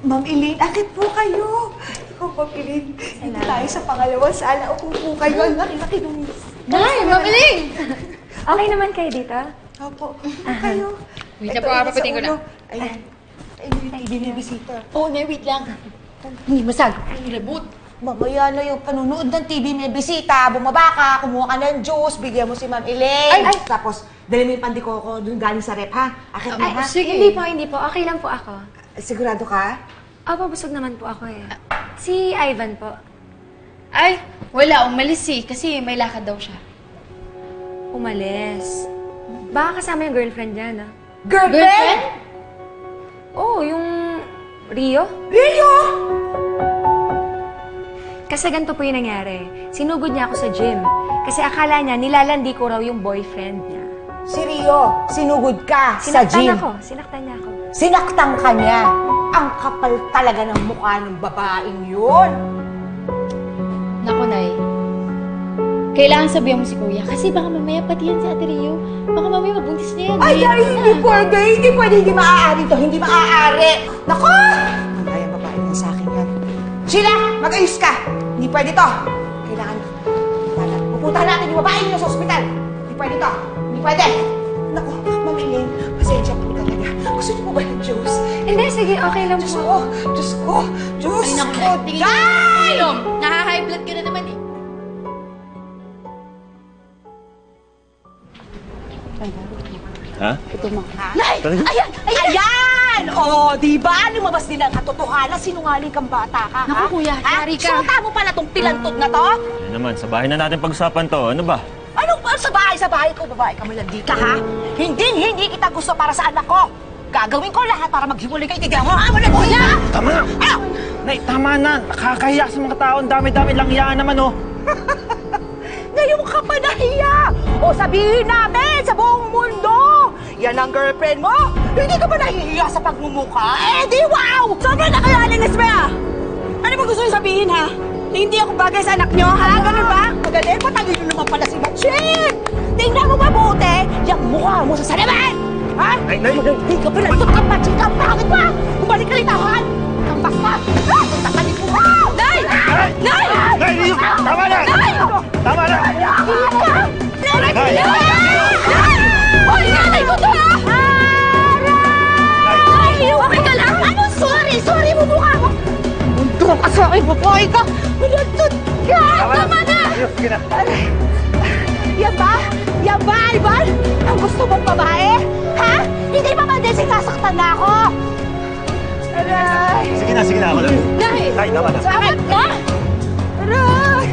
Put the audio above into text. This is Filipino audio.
Ma'am Elaine, akit po kayo. Ikaw, Ma'am Elaine. Dito tayo sa pangalawang sala. Upo po kayo. Ang laki-laki nung... Nay, Ma'am Elaine! Okay naman kayo dito? Opo. Upo kayo. Wait na po, papapating ko na. Ayan. Ay, binibisita. Oo, Nay, wait lang. Hindi, masag. Ay, labot. Mamaya na yung panunood ng TV, may bisita. Bumaba ka, kumuha ka ng juice, bigyan mo si Ma'am Elaine. Ay! Tapos, dali mo yung pandikoko dun galing sa rep, ha? Akit mo, ha? Sige. Hindi po. Okay lang po ako. Sigurado ka? Opo, busog naman po ako eh. Si Ivan po. Ay, wala. Umalis kasi may lakad daw siya. Umalis. Baka kasama yung girlfriend niya, no? Girlfriend? Oo, yung Rio. Rio! Kasi ganito po yung nangyari. Sinugod niya ako sa gym. Kasi akala niya nilalandi ko raw yung boyfriend niya. Si Rio, sinugod ka sa gym. Sinaktan niya ako. Sinaktan ka niya. Ang kapal talaga ng mukha ng babaeng yun. Naku, Nay. Kailangan sabihan mo si Kuya kasi baka mamaya pati yan si Ate Rio. Baka mamaya mabuntis niya yan. Ay, hindi pwede. Hindi pwede. Hindi maaari to. Hindi maaari. Naku! Mamaya babae na sa akin yan. Sheila, mag-ayos ka. Hindi pwede to. Kailangan. Pupuntahan natin yung babae niyo sa ospital. Hindi pwede to. Hindi pwede. Naku, Ma'am Elaine, pasensya po talaga. Gusto niyo po ba ng juice? Hindi, sige, okay lang Diyos po. ko! Diyos ko! Diyos Ay, naku, ko! Nay. Tingin Day! mo, naha-high blood ka na naman eh. Ha? Nay! Talaga? Ayan! Ayan! O, di ba? Lumabas din ang katotohanan. Sinungaling kang bata ka, ha? Naku, Kuya, yari ka. Suta mo pala tong pilantod na to? Yan naman, sa bahay na natin pag-usapan to. Ano ba? Anong sa bahay? Sa bahay ko, babae ka, malandi ka, ha? Hindi kita gusto para sa anak ko. Gagawin ko lahat para maghiwalay kayo. Tignan mo, ha? Malandi ka! Tama na! Ano? Nay, tama na! Nakakahiya sa mga tao. Ang dami-dami lang hiyaan naman, oh. Ngayon ka pa nahiya! O sabihin namin sa buong mundo! Yan ang girlfriend mo? Hindi ka ba nahihiya sa pagmumukha? Eh di wow! Sobrang nakayanin, Nesbea! Ano ba gusto niyo sabihin, ha? Na hindi ako bagay sa anak niyo, ha? Ganun ba? Magaling, patalino naman pala si Machine! Tingnan mo mabuti yung mukha mo sa salamin! Ha? Ay, Nay! Hindi ka pinagtot ka, Machine ka! Bakit ba? Bumalik ka rin tahan! Ang basta! Ah! Tatanin ko! Nay! Nay! Nay! Nay! Tama na! Nay! Tama na! Nay! Nay! Hoy, nanay ko to, ha? Aray! Okay ka lang? Ano? Sorry, bubukha mo. Mundo ka sa akin, babae ka. Malantod ka! Tama na! Ayos, sige na. Aray! Yan ba? Yan ba, Ivan? Ang gusto mong babae? Ha? Hindi ba ba din sinasaktan na ako? Aray! Sige na, ako lang. Nay! Nay, tama na. Salamat ka! Aray!